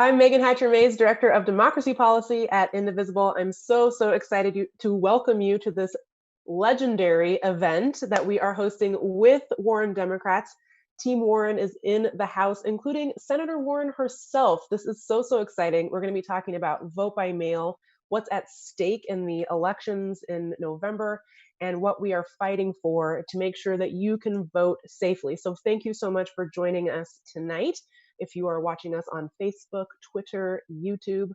I'm Megan Hatcher-Mays, Director of Democracy Policy at Indivisible. I'm so excited to welcome you to this legendary event that we are hosting with Warren Democrats. Team Warren is in the House, including Senator Warren herself. This is so exciting. We're going to be talking about vote by mail, what's at stake in the elections in November, and what we are fighting for to make sure that you can vote safely. So thank you so much for joining us tonight. If you are watching us on Facebook, Twitter, YouTube,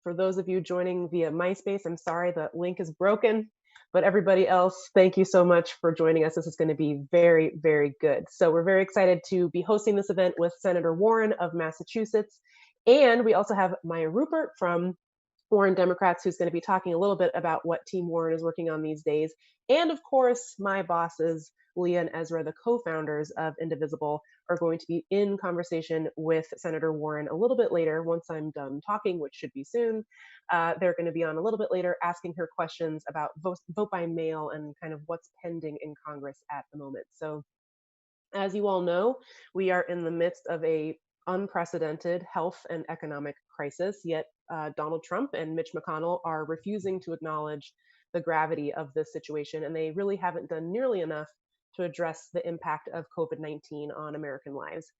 for those of you joining via MySpace, I'm sorry, the link is broken, but everybody else, thank you so much for joining us. This is going to be very, very good. So we're very excited to be hosting this event with Senator Warren of Massachusetts. And we also have Maya Rupert from Warren Democrats, who's going to be talking a little bit about what Team Warren is working on these days. And of course, my bosses, Leah and Ezra, the co-founders of Indivisible, are going to be in conversation with Senator Warren a little bit later, once I'm done talking, which should be soon. They're going to be on a little bit later asking her questions about vote by mail and kind of what's pending in Congress at the moment. So as you all know, we are in the midst of a unprecedented health and economic crisis, yet Donald Trump and Mitch McConnell are refusing to acknowledge the gravity of this situation, and they really haven't done nearly enough to address the impact of COVID-19 on American lives.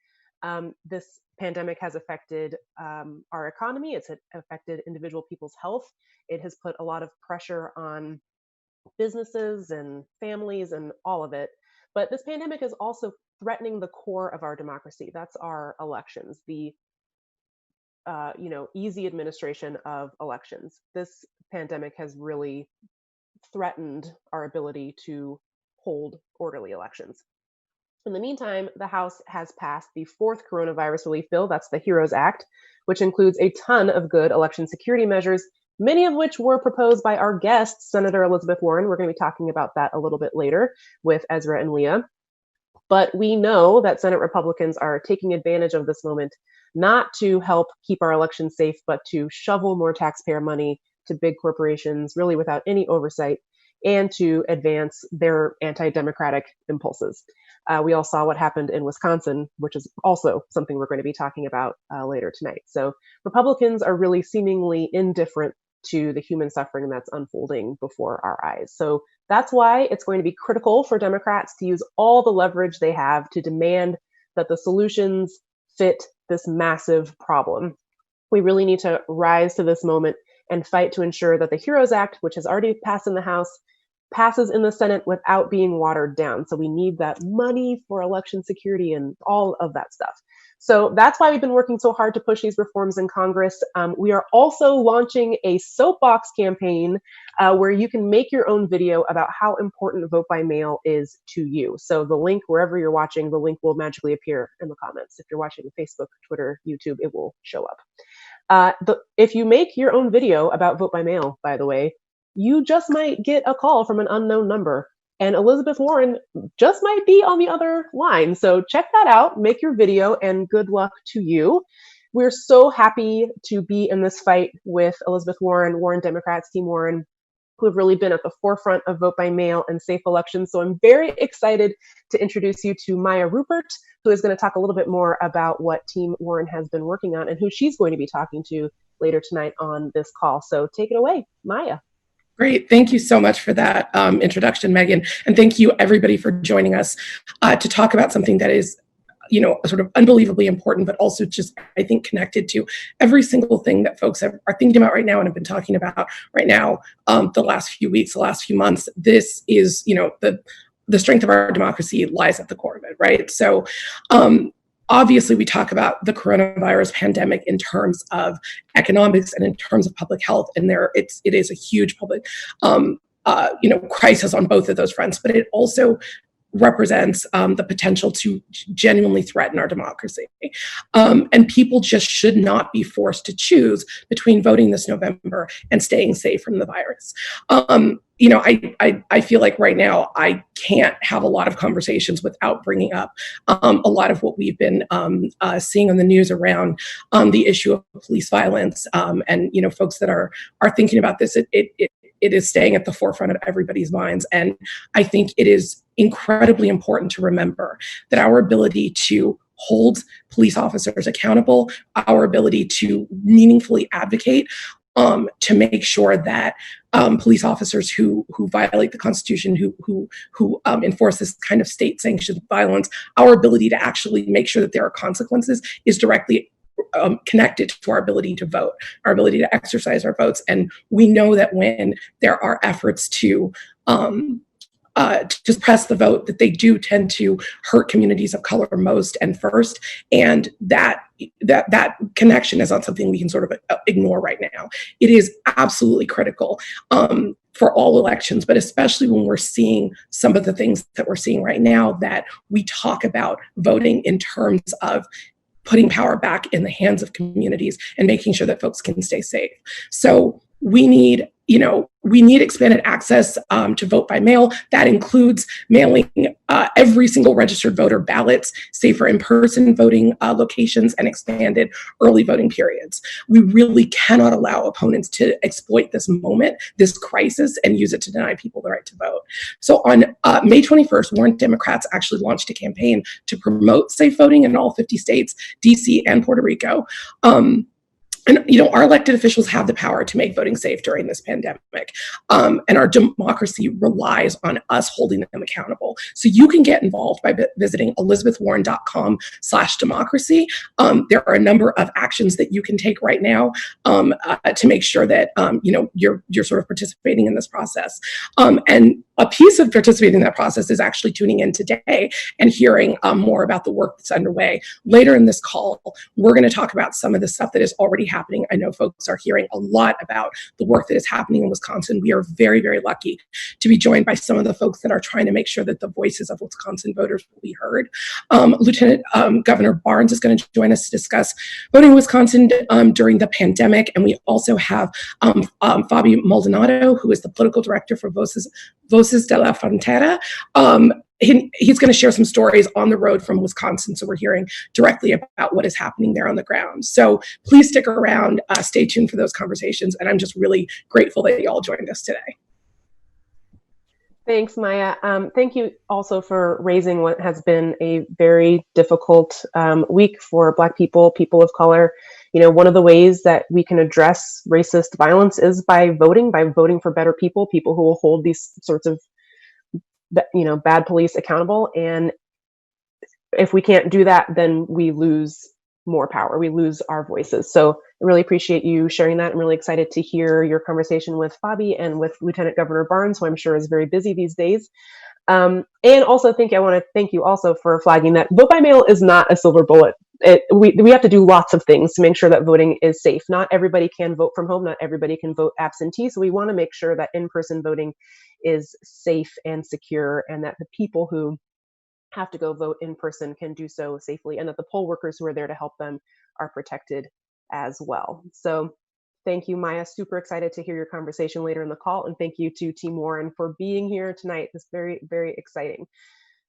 This pandemic has affected our economy. It's affected individual people's health. It has put a lot of pressure on businesses and families and all of it. But this pandemic is also threatening the core of our democracy. That's our elections, the easy administration of elections. This pandemic has really threatened our ability to hold orderly elections. In the meantime, the House has passed the fourth coronavirus relief bill, that's the HEROES Act, which includes a ton of good election security measures, many of which were proposed by our guest, Senator Elizabeth Warren. We're going to be talking about that a little bit later with Ezra and Leah. But we know that Senate Republicans are taking advantage of this moment, not to help keep our elections safe, but to shovel more taxpayer money to big corporations, really without any oversight, and to advance their anti-democratic impulses. We all saw what happened in Wisconsin, which is also something we're going to be talking about later tonight. So Republicans are really seemingly indifferent to the human suffering that's unfolding before our eyes. So that's why it's going to be critical for Democrats to use all the leverage they have to demand that the solutions fit this massive problem. We really need to rise to this moment and fight to ensure that the HEROES Act, which has already passed in the House, passes in the Senate without being watered down. So we need that money for election security and all of that stuff. So that's why we've been working so hard to push these reforms in Congress. We are also launching a soapbox campaign where you can make your own video about how important vote by mail is to you. So the link, wherever you're watching, the link will magically appear in the comments. If you're watching Facebook, Twitter, YouTube, it will show up. If you make your own video about vote by mail, by the way, you just might get a call from an unknown number. And Elizabeth Warren just might be on the other line. So check that out, make your video, and good luck to you. We're so happy to be in this fight with Elizabeth Warren, Warren Democrats, Team Warren, who have really been at the forefront of vote by mail and safe elections. So I'm very excited to introduce you to Maya Rupert, who is going to talk a little bit more about what Team Warren has been working on and who she's going to be talking to later tonight on this call. So take it away, Maya. Great. Thank you so much for that introduction, Megan. And thank you, everybody, for joining us to talk about something that is, sort of unbelievably important, but also just, I think, connected to every single thing that folks are thinking about right now and have been talking about right now the last few weeks, the last few months. This is, the strength of our democracy lies at the core of it, right? So obviously, we talk about the coronavirus pandemic in terms of economics and in terms of public health, and it is a huge public, crisis on both of those fronts. But it also represents the potential to genuinely threaten our democracy, and people just should not be forced to choose between voting this November and staying safe from the virus. I feel like right now I can't have a lot of conversations without bringing up a lot of what we've been seeing on the news around the issue of police violence, and folks that are thinking about this. It is staying at the forefront of everybody's minds, and I think it is incredibly important to remember that our ability to holds police officers accountable, our ability to meaningfully advocate to make sure that police officers who violate the Constitution, who enforce this kind of state-sanctioned violence, our ability to actually make sure that there are consequences is directly connected to our ability to vote, our ability to exercise our votes. And we know that when there are efforts to press the vote, that they do tend to hurt communities of color most and first, and that connection is not something we can sort of ignore right now. It is absolutely critical for all elections, but especially when we're seeing some of the things that we're seeing right now, that we talk about voting in terms of putting power back in the hands of communities and making sure that folks can stay safe. So we need expanded access to vote by mail. That includes mailing every single registered voter ballots, safer in-person voting locations, and expanded early voting periods. We really cannot allow opponents to exploit this moment, this crisis, and use it to deny people the right to vote. So on May 21st, Warren Democrats actually launched a campaign to promote safe voting in all 50 states, DC, and Puerto Rico. And our elected officials have the power to make voting safe during this pandemic. And our democracy relies on us holding them accountable. So you can get involved by visiting elizabethwarren.com/democracy. There are a number of actions that you can take right now to make sure that you're sort of participating in this process. And a piece of participating in that process is actually tuning in today and hearing more about the work that's underway. Later in this call, we're going to talk about some of the stuff that is already happening. I know folks are hearing a lot about the work that is happening in Wisconsin. We are very, very lucky to be joined by some of the folks that are trying to make sure that the voices of Wisconsin voters will be heard. Lieutenant Governor Barnes is going to join us to discuss voting in Wisconsin during the pandemic. And we also have Fabi Maldonado, who is the political director for Voces de la Frontera. He's going to share some stories on the road from Wisconsin, so we're hearing directly about what is happening there on the ground. So please stick around, stay tuned for those conversations, and I'm just really grateful that you all joined us today. Thanks, Maya. Thank you also for raising what has been a very difficult week for Black people, people of color. One of the ways that we can address racist violence is by voting for better people who will hold these sorts of bad police accountable. And if we can't do that, then we lose more power. We lose our voices. So I really appreciate you sharing that. I'm really excited to hear your conversation with Fabi and with Lieutenant Governor Barnes, who I'm sure is very busy these days. And also I want to thank you also for flagging that vote by mail is not a silver bullet. We have to do lots of things to make sure that voting is safe. Not everybody can vote from home. Not everybody can vote absentee. So we want to make sure that in-person voting is safe and secure, and that the people who have to go vote in person can do so safely, and that the poll workers who are there to help them are protected as well. So thank you, Maya. Super excited to hear your conversation later in the call. And thank you to Team Warren for being here tonight. It's very, very exciting.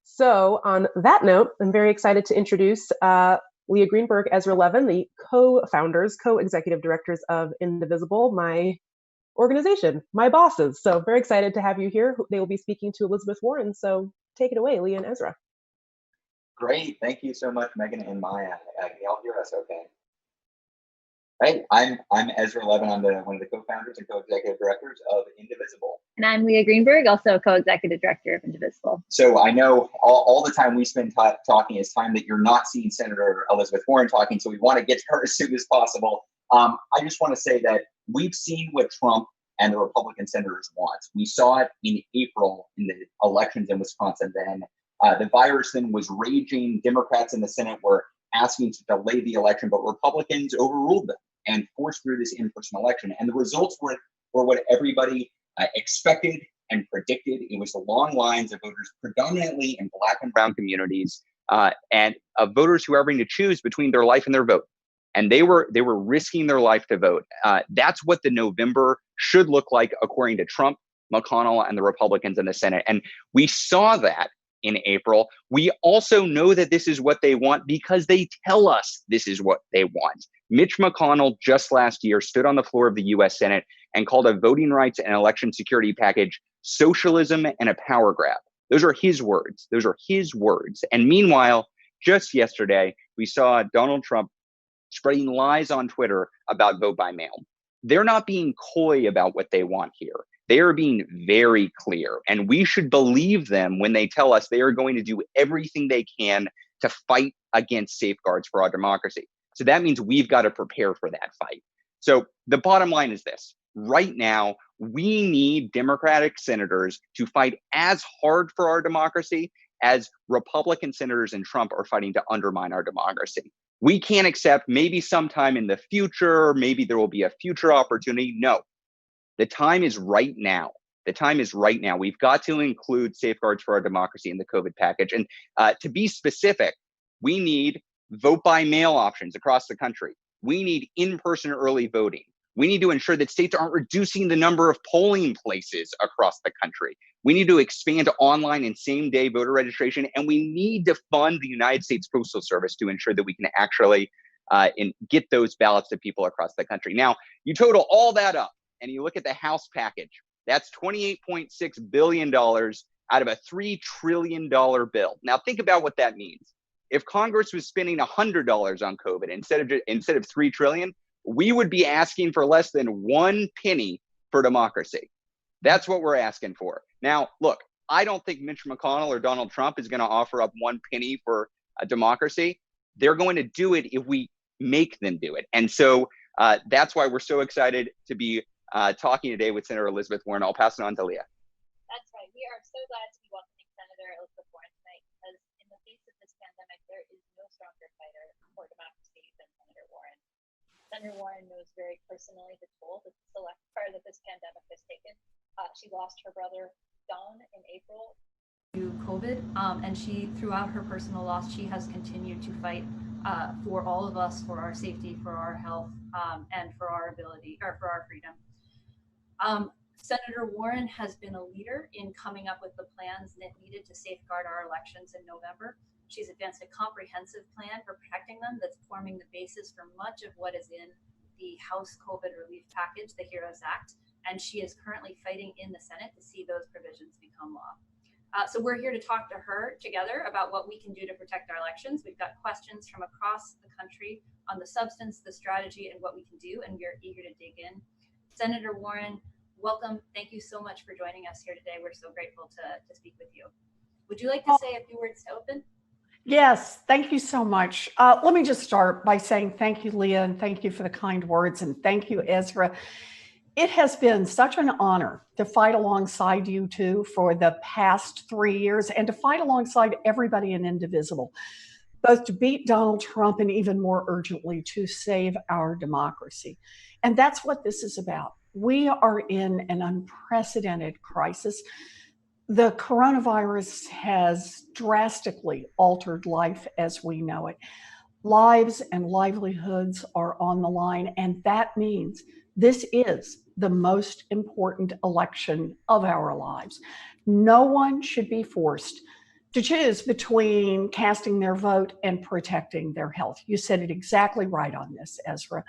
So on that note, I'm very excited to introduce Leah Greenberg, Ezra Levin, the co-founders, co-executive directors of Indivisible, my organization, my bosses. So very excited to have you here. They will be speaking to Elizabeth Warren. So take it away, Leah and Ezra. Great. Thank you so much, Megan and Maya. Can y'all hear us okay? Right. I'm Ezra Levin. I'm one of the co-founders and co-executive directors of Indivisible. And I'm Leah Greenberg, also co-executive director of Indivisible. So I know all the time we spend talking is time that you're not seeing Senator Elizabeth Warren talking, so we want to get to her as soon as possible. I just want to say that we've seen what Trump and the Republican senators want. We saw it in April in the elections in Wisconsin then. The virus then was raging. Democrats in the Senate were asking to delay the election, but Republicans overruled them and forced through this in-person election. And the results were what everybody expected and predicted. It was the long lines of voters, predominantly in Black and brown communities, and of voters who are having to choose between their life and their vote. And they were risking their life to vote. That's what the November should look like, according to Trump, McConnell, and the Republicans in the Senate. And we saw that in April. We also know that this is what they want because they tell us this is what they want. Mitch McConnell just last year stood on the floor of the U.S. Senate and called a voting rights and election security package socialism and a power grab. Those are his words. And meanwhile, just yesterday, we saw Donald Trump spreading lies on Twitter about vote by mail. They're not being coy about what they want here. They are being very clear, and we should believe them when they tell us they are going to do everything they can to fight against safeguards for our democracy. So that means we've got to prepare for that fight. So the bottom line is this. Right now, we need Democratic senators to fight as hard for our democracy as Republican senators and Trump are fighting to undermine our democracy. We can't accept maybe sometime in the future, maybe there will be a future opportunity. No, the time is right now. The time is right now. We've got to include safeguards for our democracy in the COVID package. And to be specific, we need vote by mail options across the country. We need in-person early voting. We need to ensure that states aren't reducing the number of polling places across the country. We need to expand online and same-day voter registration, and we need to fund the United States Postal Service to ensure that we can actually get those ballots to people across the country. Now, you total all that up, and you look at the House package. That's $28.6 billion out of a $3 trillion bill. Now, think about what that means. If Congress was spending $100 on COVID instead of $3 trillion, we would be asking for less than 1 penny for democracy. That's what we're asking for. Now, look, I don't think Mitch McConnell or Donald Trump is going to offer up 1 penny for a democracy. They're going to do it if we make them do it. And so that's why we're so excited to be talking today with Senator Elizabeth Warren. I'll pass it on to Leah. That's right. We are so glad to be welcoming Senator Elizabeth Warren tonight because in the face of this pandemic, there is no stronger fighter for democracy than Senator Warren. Senator Warren knows very personally the toll that this pandemic has taken. She lost her brother, Don, in April to COVID, and throughout her personal loss, she has continued to fight for all of us, for our safety, for our health, and for our freedom. Senator Warren has been a leader in coming up with the plans that needed to safeguard our elections in November. She's advanced a comprehensive plan for protecting them that's forming the basis for much of what is in the House COVID relief package, the HEROES Act, and she is currently fighting in the Senate to see those provisions become law. So we're here to talk to her together about what we can do to protect our elections. We've got questions from across the country on the substance, the strategy, and what we can do, and we're eager to dig in. Senator Warren, welcome. Thank you so much for joining us here today. We're so grateful to speak with you. Would you like to say a few words to open? Yes, thank you so much. Let me just start by saying thank you, Leah, and thank you for the kind words, and thank you, Ezra. It has been such an honor to fight alongside you two for the past 3 years and to fight alongside everybody in Indivisible, both to beat Donald Trump and even more urgently to save our democracy. And that's what this is about. We are in an unprecedented crisis. The coronavirus has drastically altered life as we know it. Lives and livelihoods are on the line, and that means this is the most important election of our lives. No one should be forced to choose between casting their vote and protecting their health. You said it exactly right on this, Ezra.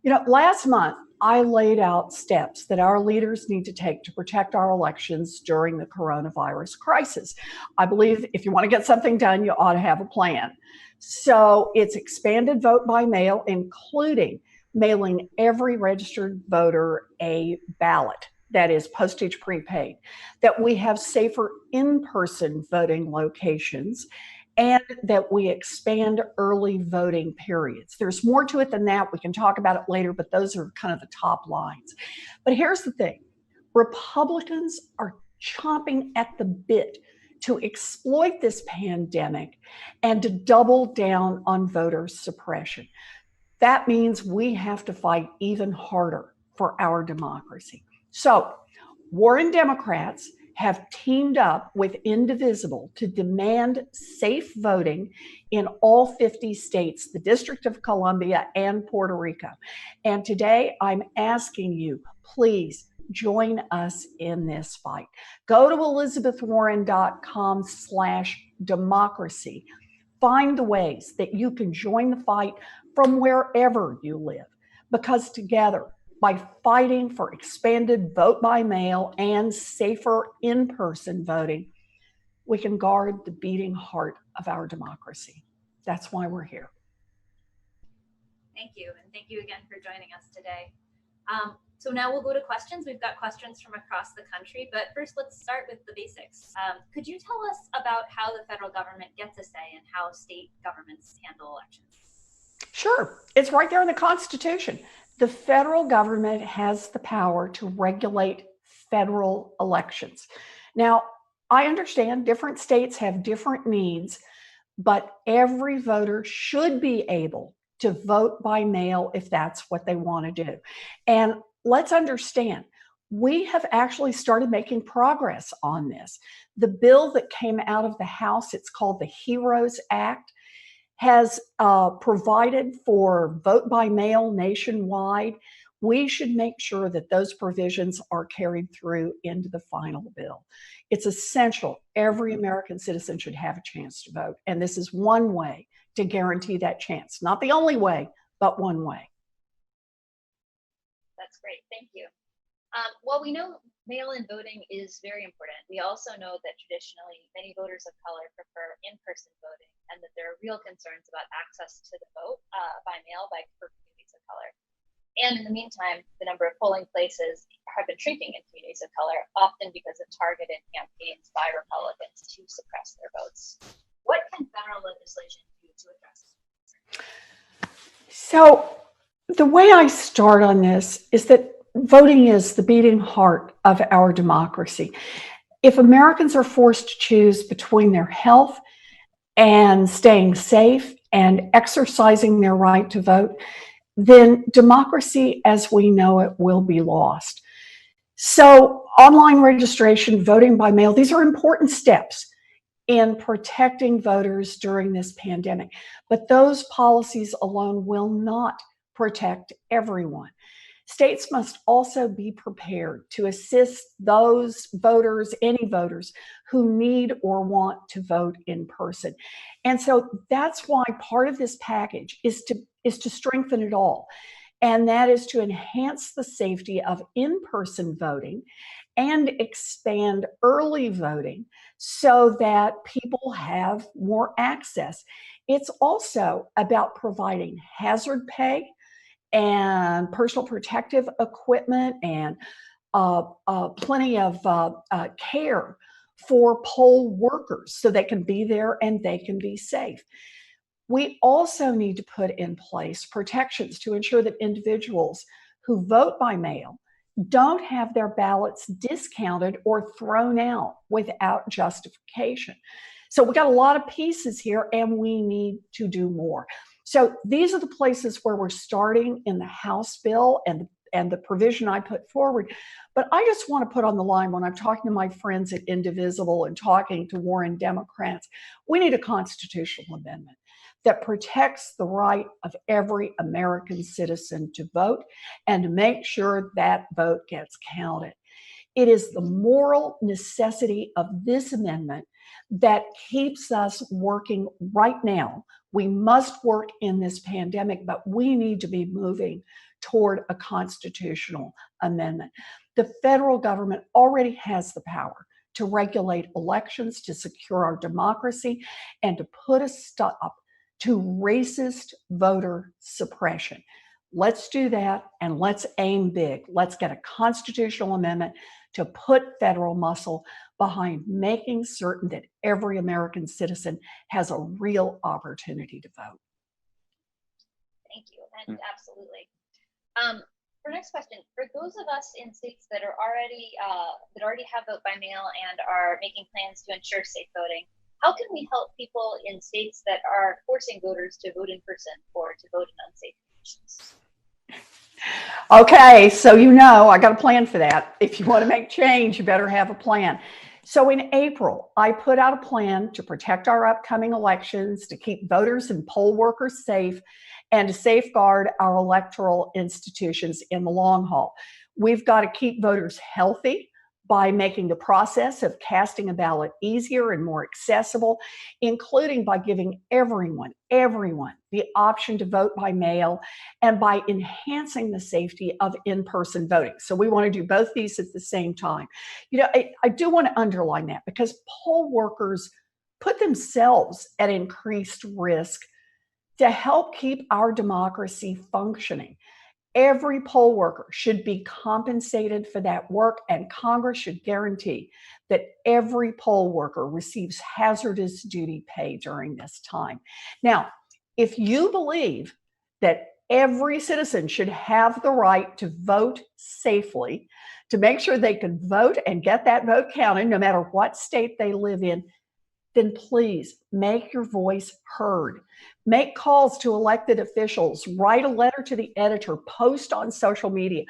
You know, last month, I laid out steps that our leaders need to take to protect our elections during the coronavirus crisis. I believe if you want to get something done, you ought to have a plan. So it's expanded vote by mail, including mailing every registered voter a ballot that is postage prepaid, that we have safer in-person voting locations, and that we expand early voting periods. There's more to it than that. We can talk about it later, but those are kind of the top lines. But here's the thing. Republicans are chomping at the bit to exploit this pandemic and to double down on voter suppression. That means we have to fight even harder for our democracy. So Warren Democrats have teamed up with Indivisible to demand safe voting in all 50 states, the District of Columbia and Puerto Rico. And today I'm asking you, please join us in this fight. Go to elizabethwarren.com/democracy. Find the ways that you can join the fight from wherever you live, because together, by fighting for expanded vote by mail and safer in-person voting, we can guard the beating heart of our democracy. That's why we're here. Thank you. And thank you again for joining us today. So now we'll go to questions. We've got questions from across the country, but first let's start with the basics. Could you tell us about how the federal government gets a say in how state governments handle elections? Sure. It's right there in the Constitution. The federal government has the power to regulate federal elections. Now, I understand different states have different needs, but every voter should be able to vote by mail if that's what they want to do. And let's understand, we have actually started making progress on this. The bill that came out of the House, it's called the HEROES Act, has provided for vote by mail nationwide. We should make sure that those provisions are carried through into the final bill. It's essential. Every American citizen should have a chance to vote. And this is one way to guarantee that chance. Not the only way, but one way. That's great. Thank you. While we know mail-in voting is very important, we also know that traditionally many voters of color prefer in-person voting, and that there are real concerns about access to the vote by mail for communities of color. And in the meantime, the number of polling places have been shrinking in communities of color, often because of targeted campaigns by Republicans to suppress their votes. What can federal legislation do to address this? So the way I start on this is that voting is the beating heart of our democracy. If Americans are forced to choose between their health and staying safe and exercising their right to vote, then democracy as we know it will be lost. So online registration, voting by mail, these are important steps in protecting voters during this pandemic. But those policies alone will not protect everyone. States must also be prepared to assist those voters, any voters, who need or want to vote in person. And so that's why part of this package is to strengthen it all. And that is to enhance the safety of in-person voting and expand early voting so that people have more access. It's also about providing hazard pay and personal protective equipment and plenty of care for poll workers so they can be there and they can be safe. We also need to put in place protections to ensure that individuals who vote by mail don't have their ballots discounted or thrown out without justification. So we got a lot of pieces here and we need to do more. So these are the places where we're starting in the House bill and the provision I put forward. But I just want to put on the line when I'm talking to my friends at Indivisible and talking to Warren Democrats, we need a constitutional amendment that protects the right of every American citizen to vote and to make sure that vote gets counted. It is the moral necessity of this amendment that keeps us working right now. We must work in this pandemic, but we need to be moving toward a constitutional amendment. The federal government already has the power to regulate elections, to secure our democracy, and to put a stop to racist voter suppression. Let's do that and let's aim big. Let's get a constitutional amendment to put federal muscle behind making certain that every American citizen has a real opportunity to vote. Thank you, and absolutely. For next question, for those of us in states that are already have vote by mail and are making plans to ensure safe voting, how can we help people in states that are forcing voters to vote in person or to vote in unsafe conditions? Okay, so I got a plan for that. If you want to make change, you better have a plan. So in April, I put out a plan to protect our upcoming elections, to keep voters and poll workers safe, and to safeguard our electoral institutions in the long haul. We've got to keep voters healthy by making the process of casting a ballot easier and more accessible, including by giving everyone the option to vote by mail and by enhancing the safety of in-person voting. So we want to do both these at the same time. I do want to underline that because poll workers put themselves at increased risk to help keep our democracy functioning. Every poll worker should be compensated for that work, and Congress should guarantee that every poll worker receives hazardous duty pay during this time. Now, if you believe that every citizen should have the right to vote safely, to make sure they can vote and get that vote counted, no matter what state they live in, then please make your voice heard. Make calls to elected officials, write a letter to the editor, post on social media.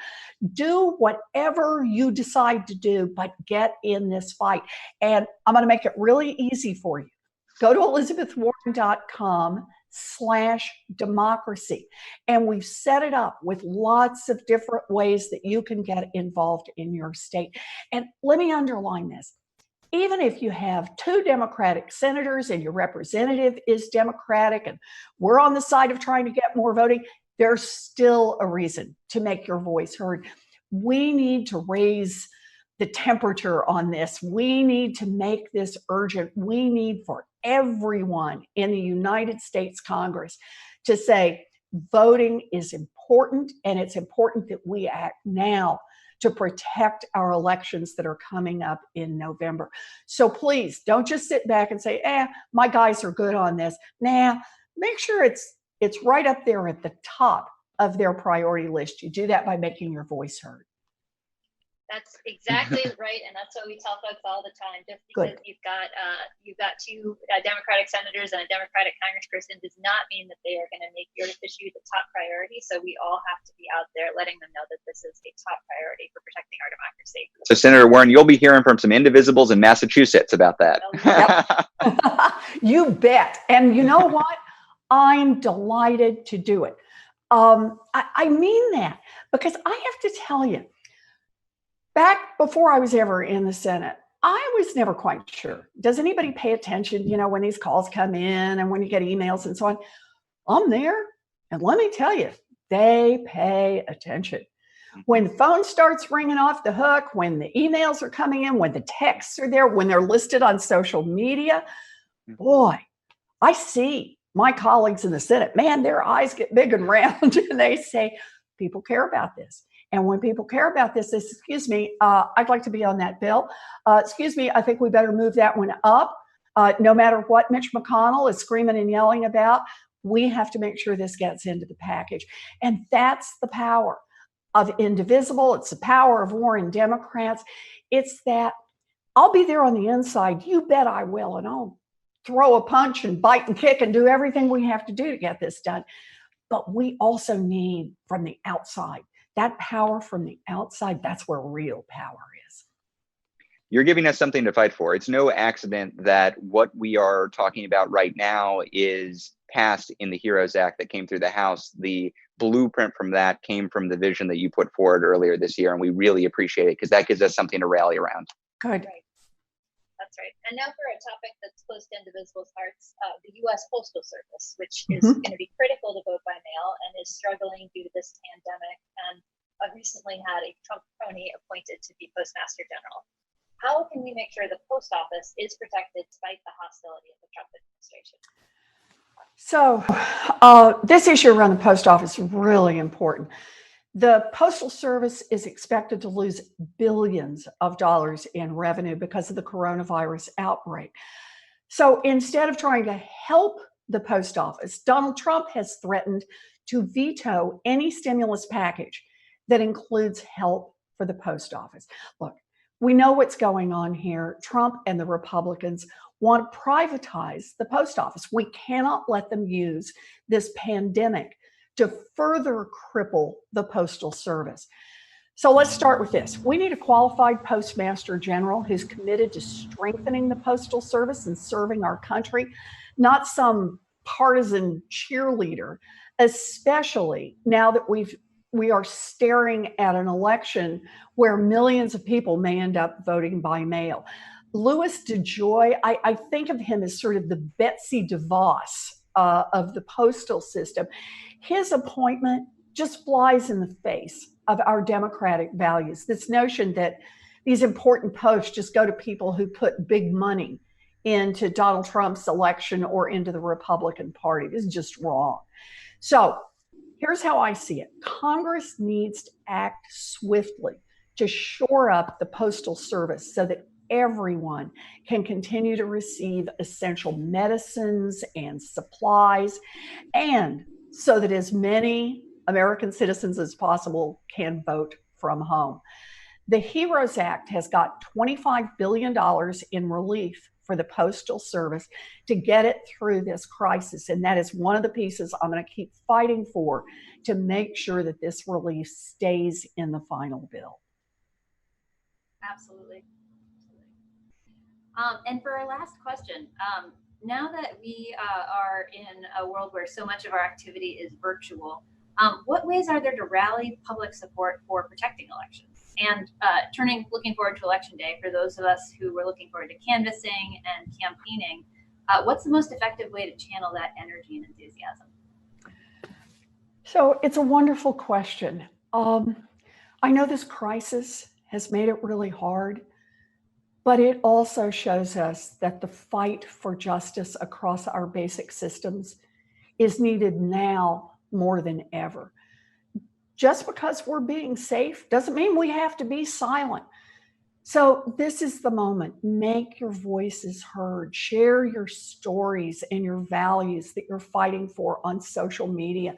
Do whatever you decide to do, but get in this fight. And I'm going to make it really easy for you. Go to elizabethwarren.com/democracy. And we've set it up with lots of different ways that you can get involved in your state. And let me underline this. Even if you have 2 Democratic senators and your representative is Democratic and we're on the side of trying to get more voting, there's still a reason to make your voice heard. We need to raise the temperature on this. We need to make this urgent. We need for everyone in the United States Congress to say voting is important, and it's important that we act now to protect our elections that are coming up in November. So please don't just sit back and say, my guys are good on this. Nah, make sure it's right up there at the top of their priority list. You do that by making your voice heard. That's exactly right, and that's what we tell folks all the time. Just because you've got 2 Democratic senators and a Democratic congressperson does not mean that they are going to make your issue the top priority. So we all have to be out there letting them know that this is a top priority for protecting our democracy. So Senator Warren, you'll be hearing from some Indivisibles in Massachusetts about that. You bet. And you know what? I'm delighted to do it. I mean that, because I have to tell you, back before I was ever in the Senate, I was never quite sure. Does anybody pay attention, when these calls come in and when you get emails and so on? I'm there, and let me tell you, they pay attention. When the phone starts ringing off the hook, when the emails are coming in, when the texts are there, when they're listed on social media, boy, I see my colleagues in the Senate, man, their eyes get big and round, and they say, people care about this. And when people care about this, they say, excuse me, I'd like to be on that bill. Excuse me, I think we better move that one up. No matter what Mitch McConnell is screaming and yelling about, we have to make sure this gets into the package. And that's the power of Indivisible. It's the power of Warren Democrats. It's that I'll be there on the inside. You bet I will. And I'll throw a punch and bite and kick and do everything we have to do to get this done. But we also need from the outside. That power from the outside, that's where real power is. You're giving us something to fight for. It's no accident that what we are talking about right now is passed in the HEROES Act that came through the House. The blueprint from that came from the vision that you put forward earlier this year, and we really appreciate it because that gives us something to rally around. Good. Right. That's right. And now for a topic that's close to Indivisible's hearts, the U.S. Postal Service, which is going to be critical to vote by mail and is struggling due to this pandemic, and recently had a Trump crony appointed to be Postmaster General. How can we make sure the post office is protected despite the hostility of the Trump administration? So this issue around the post office is really important. The Postal Service is expected to lose billions of dollars in revenue because of the coronavirus outbreak. So instead of trying to help the post office, Donald Trump has threatened to veto any stimulus package that includes help for the post office. Look, we know what's going on here. Trump and the Republicans want to privatize the post office. We cannot let them use this pandemic to further cripple the Postal Service. So let's start with this. We need a qualified Postmaster General who's committed to strengthening the Postal Service and serving our country, not some partisan cheerleader, especially now that we are staring at an election where millions of people may end up voting by mail. Louis DeJoy, I think of him as sort of the Betsy DeVos of the postal system. His appointment just flies in the face of our democratic values. This notion that these important posts just go to people who put big money into Donald Trump's election or into the Republican Party. This is just wrong. So here's how I see it. Congress needs to act swiftly to shore up the Postal Service so that everyone can continue to receive essential medicines and supplies, and so that as many American citizens as possible can vote from home. The HEROES Act has got $25 billion in relief for the Postal Service to get it through this crisis. And that is one of the pieces I'm going to keep fighting for to make sure that this relief stays in the final bill. Absolutely. And for our last question, now that we are in a world where so much of our activity is virtual, what ways are there to rally public support for protecting elections? And looking forward to Election Day, for those of us who were looking forward to canvassing and campaigning, what's the most effective way to channel that energy and enthusiasm? So it's a wonderful question. I know this crisis has made it really hard, but it also shows us that the fight for justice across our basic systems is needed now more than ever. Just because we're being safe doesn't mean we have to be silent. So this is the moment. Make your voices heard. Share your stories and your values that you're fighting for on social media.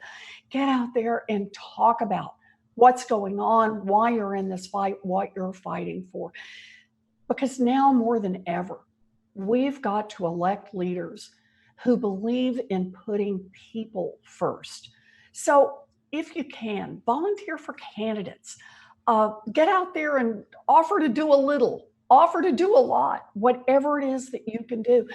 Get out there and talk about what's going on, why you're in this fight, what you're fighting for. Because now more than ever, we've got to elect leaders who believe in putting people first. So if you can, volunteer for candidates. Get out there and offer to do a little, offer to do a lot, whatever it is that you can do.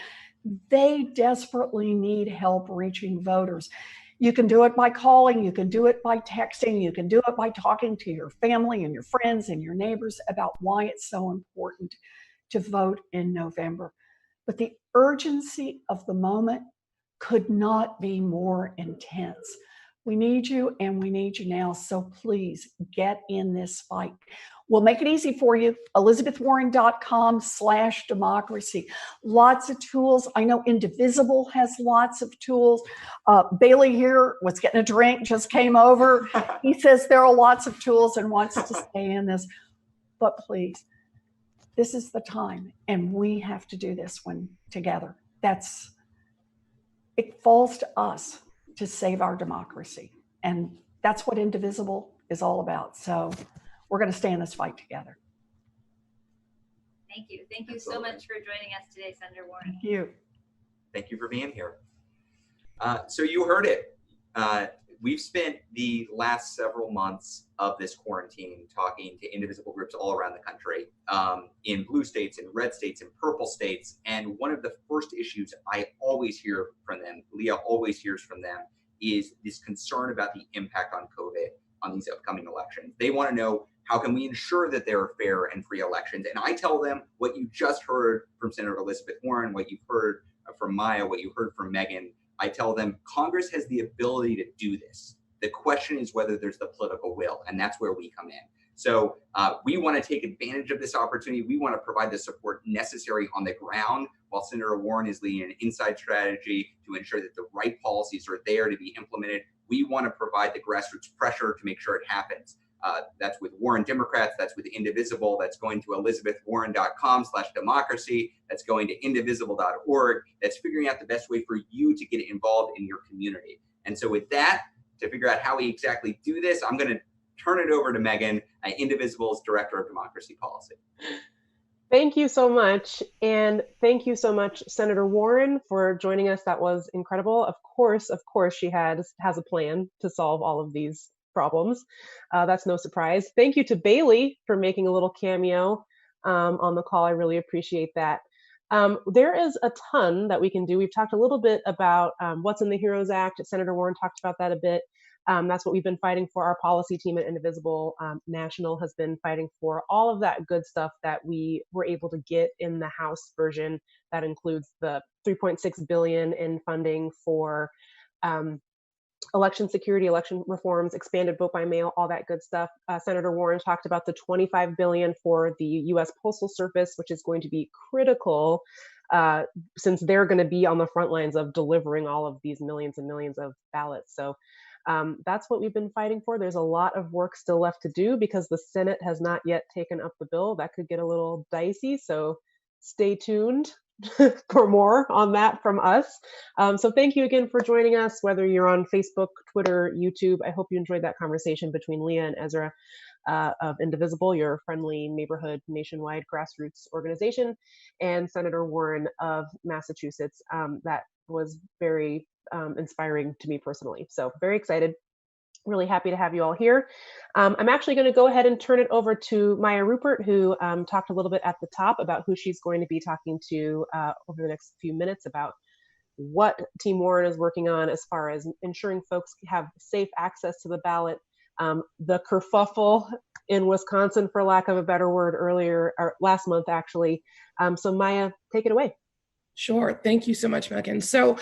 They desperately need help reaching voters. You can do it by calling, you can do it by texting, you can do it by talking to your family and your friends and your neighbors about why it's so important to vote in November. But the urgency of the moment could not be more intense. We need you, and we need you now. So please get in this fight. We'll make it easy for you. ElizabethWarren.com/democracy. Lots of tools. I know Indivisible has lots of tools. Bailey here was getting a drink, just came over. He says there are lots of tools and wants to stay in this. But please, this is the time, and we have to do this one together. It falls to us to save our democracy. And that's what Indivisible is all about. So we're going to stay in this fight together. Thank you. Thank you so much for joining us today, Senator Warren. Thank you. Thank you for being here. So you heard it. We've spent the last several months of this quarantine talking to Indivisible groups all around the country, in blue states, in red states, in purple states. And one of the first issues I always hear from them, Leah always hears from them, is this concern about the impact on COVID on these upcoming elections. They want to know, how can we ensure that there are fair and free elections? And I tell them what you just heard from Senator Elizabeth Warren, what you've heard from Maya, what you heard from Megan. I tell them Congress has the ability to do this. The question is whether there's the political will, and that's where we come in. So we want to take advantage of this opportunity. We want to provide the support necessary on the ground while Senator Warren is leading an inside strategy to ensure that the right policies are there to be implemented. We want to provide the grassroots pressure to make sure it happens. That's with Warren Democrats, that's with Indivisible, that's going to ElizabethWarren.com/democracy, that's going to Indivisible.org, that's figuring out the best way for you to get involved in your community. And so with that, to figure out how we exactly do this, I'm going to turn it over to Megan, Indivisible's Director of Democracy Policy. Thank you so much. And thank you so much, Senator Warren, for joining us. That was incredible. Of course, she has a plan to solve all of these problems. That's no surprise. Thank you to Bailey for making a little cameo on the call. I really appreciate that. There is a ton that we can do. We've talked a little bit about what's in the HEROES Act. Senator Warren talked about that a bit. That's what we've been fighting for. Our policy team at Indivisible National has been fighting for all of that good stuff that we were able to get in the House version. That includes the $3.6 billion in funding for election security, election reforms, expanded vote by mail, all that good stuff. Senator Warren talked about the $25 billion for the U.S. Postal Service, which is going to be critical since they're going to be on the front lines of delivering all of these millions and millions of ballots. So that's what we've been fighting for. There's a lot of work still left to do because the Senate has not yet taken up the bill. That could get a little dicey, so stay tuned for more on that from us. So thank you again for joining us, whether you're on Facebook, Twitter, YouTube. I hope you enjoyed that conversation between Leah and Ezra of Indivisible, your friendly neighborhood nationwide grassroots organization, and Senator Warren of Massachusetts. That was very inspiring to me personally. So very excited. Really happy to have you all here. I'm actually going to go ahead and turn it over to Maya Rupert, who talked a little bit at the top about who she's going to be talking to over the next few minutes about what Team Warren is working on as far as ensuring folks have safe access to the ballot. The kerfuffle in Wisconsin, for lack of a better word, earlier, or last month actually. So Maya, take it away. Sure. Thank you so much, Megan. So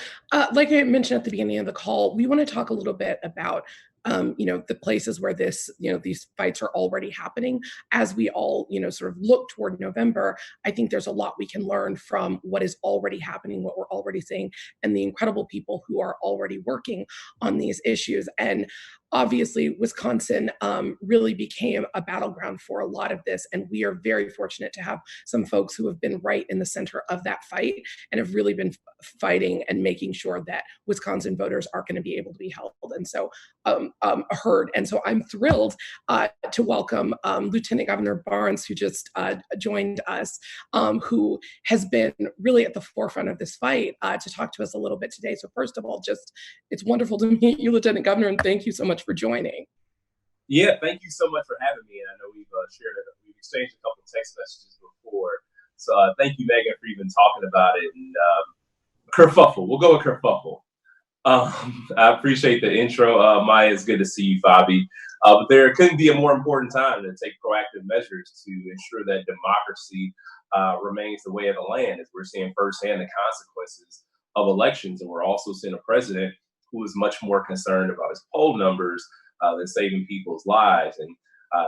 like I mentioned at the beginning of the call, we want to talk a little bit about the places where these fights are already happening. As we all, sort of look toward November, I think there's a lot we can learn from what is already happening, what we're already seeing, and the incredible people who are already working on these issues. And obviously, Wisconsin really became a battleground for a lot of this. And we are very fortunate to have some folks who have been right in the center of that fight and have really been fighting and making sure that Wisconsin voters are going to be able to be held. And so heard. And so I'm thrilled to welcome Lieutenant Governor Barnes, who just joined us, who has been really at the forefront of this fight to talk to us a little bit today. So first of all, it's wonderful to meet you, Lieutenant Governor, and thank you so much for joining. Yeah, thank you so much for having me. And I know we've exchanged a couple of text messages before. So thank you, Megan, for even talking about it. And kerfuffle, we'll go with kerfuffle. I appreciate the intro. Maya, it's good to see you, Fabi. But there couldn't be a more important time to take proactive measures to ensure that democracy remains the way of the land, as we're seeing firsthand the consequences of elections. And we're also seeing a president who is much more concerned about his poll numbers than saving people's lives. And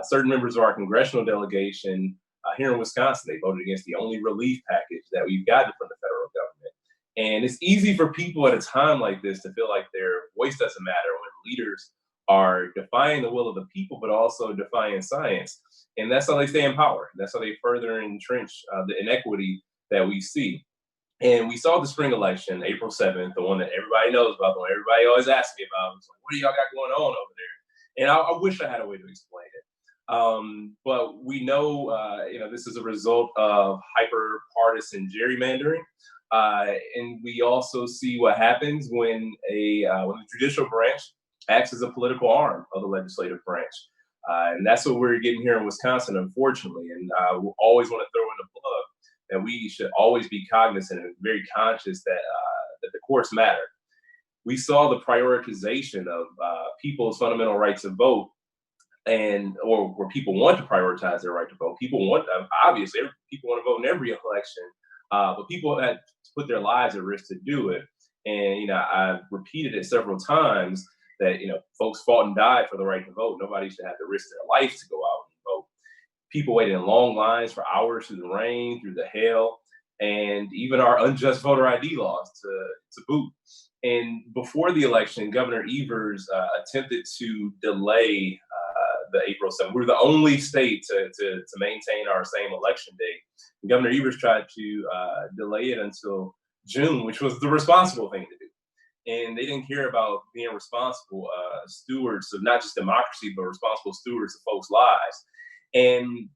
certain members of our congressional delegation here in Wisconsin, they voted against the only relief package that we've gotten from the federal government. And it's easy for people at a time like this to feel like their voice doesn't matter when leaders are defying the will of the people, but also defying science. And that's how they stay in power. That's how they further entrench the inequity that we see. And we saw the spring election, April 7th, the one that everybody knows about, the one everybody always asks me about. It's like, what do y'all got going on over there? And I wish I had a way to explain it. But we know, this is a result of hyper-partisan gerrymandering. And we also see what happens when the judicial branch acts as a political arm of the legislative branch. And that's what we're getting here in Wisconsin, unfortunately. And we always want to throw in the plug that we should always be cognizant and very conscious that the courts matter. We saw the prioritization of people's fundamental right to vote, or where people want to prioritize their right to vote. Obviously, people want to vote in every election, but people had to put their lives at risk to do it. And, I've repeated it several times that, folks fought and died for the right to vote. Nobody should have to risk their life to go out and vote. People waited in long lines for hours through the rain, through the hail, and even our unjust voter ID laws to boot. And before the election, Governor Evers attempted to delay the April 7th. We were the only state to maintain our same election date. And Governor Evers tried to delay it until June, which was the responsible thing to do. And they didn't care about being responsible stewards of not just democracy, but responsible stewards of folks' lives. And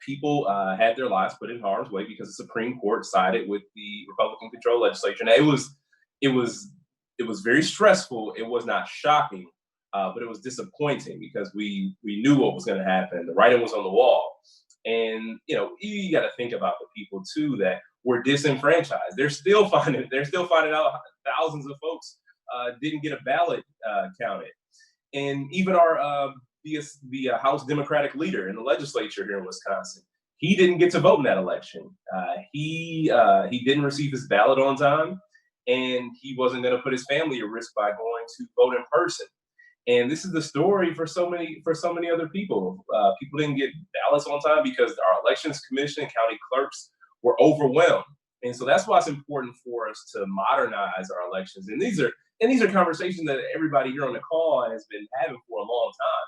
people had their lives put in harm's way because the Supreme Court sided with the Republican-controlled legislature. And it was very stressful. It was not shocking, but it was disappointing because we knew what was going to happen. The writing was on the wall. And you got to think about the people too that were disenfranchised. They're still finding out thousands of folks didn't get a ballot counted. And even our the House Democratic leader in the legislature here in Wisconsin, he didn't get to vote in that election. He didn't receive his ballot on time, and he wasn't going to put his family at risk by going to vote in person. And this is the story for so many other people. People didn't get ballots on time because our elections commission, county clerks were overwhelmed. And so that's why it's important for us to modernize our elections. And these are conversations that everybody here on the call has been having for a long time.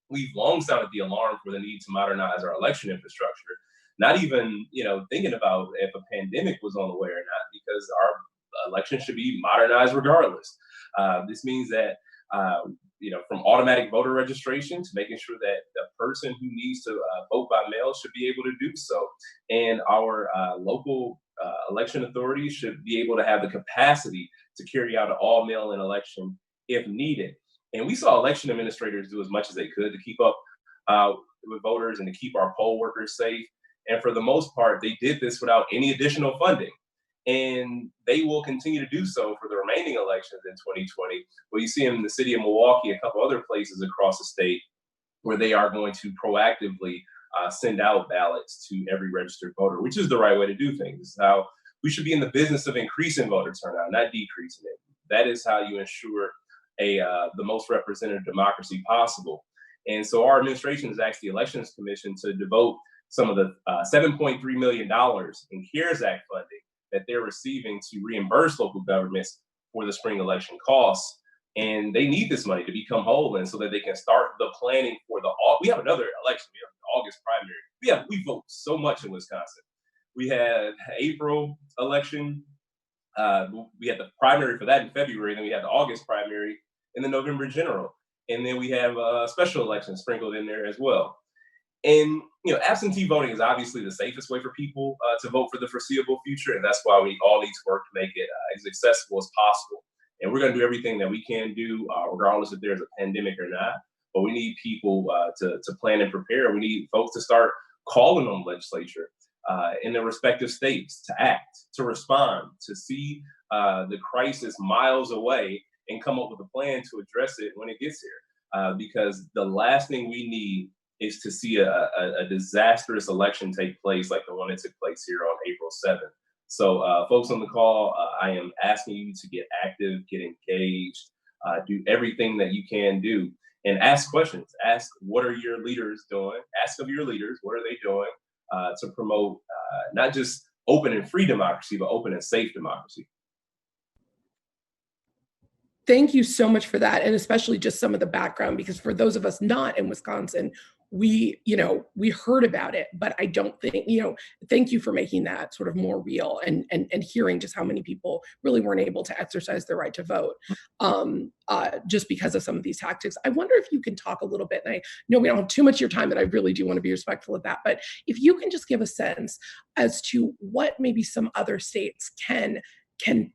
We've long sounded the alarm for the need to modernize our election infrastructure, not even, thinking about if a pandemic was on the way or not, because our election should be modernized regardless. This means that, from automatic voter registration to making sure that the person who needs to vote by mail should be able to do so. And our local election authorities should be able to have the capacity to carry out an all mail-in election if needed. And we saw election administrators do as much as they could to keep up with voters and to keep our poll workers safe. And for the most part, they did this without any additional funding. And they will continue to do so for the remaining elections in 2020. Well, you see in the city of Milwaukee, a couple other places across the state where they are going to proactively send out ballots to every registered voter, which is the right way to do things. This is how we should be in the business of increasing voter turnout, not decreasing it. That is how you ensure the most representative democracy possible. And so our administration has asked the Elections Commission to devote some of the $7.3 million in CARES Act funding that they're receiving to reimburse local governments for the spring election costs. And they need this money to become whole, and so that they can start the planning for we have another election. We have the August primary. We vote so much in Wisconsin. We had April election. We had the primary for that in February. Then we had the August primary and the November general. And then we have a special election sprinkled in there as well. And, absentee voting is obviously the safest way for people to vote for the foreseeable future. And that's why we all need to work to make it as accessible as possible. And we're going to do everything that we can do, regardless if there's a pandemic or not. But we need people to plan and prepare. We need folks to start calling on the legislature in their respective states to act, to respond, to see the crisis miles away and come up with a plan to address it when it gets here. Because the last thing we need is to see a disastrous election take place like the one that took place here on April 7th. So folks on the call, I am asking you to get active, get engaged, do everything that you can do, and ask questions. Ask, what are your leaders doing? Ask of your leaders, what are they doing to promote not just open and free democracy, but open and safe democracy. Thank you so much for that, and especially just some of the background, because for those of us not in Wisconsin, we heard about it, but I don't think, thank you for making that sort of more real and hearing just how many people really weren't able to exercise their right to vote just because of some of these tactics. I wonder if you can talk a little bit, and I know we don't have too much of your time, and I really do want to be respectful of that, but if you can just give a sense as to what maybe some other states can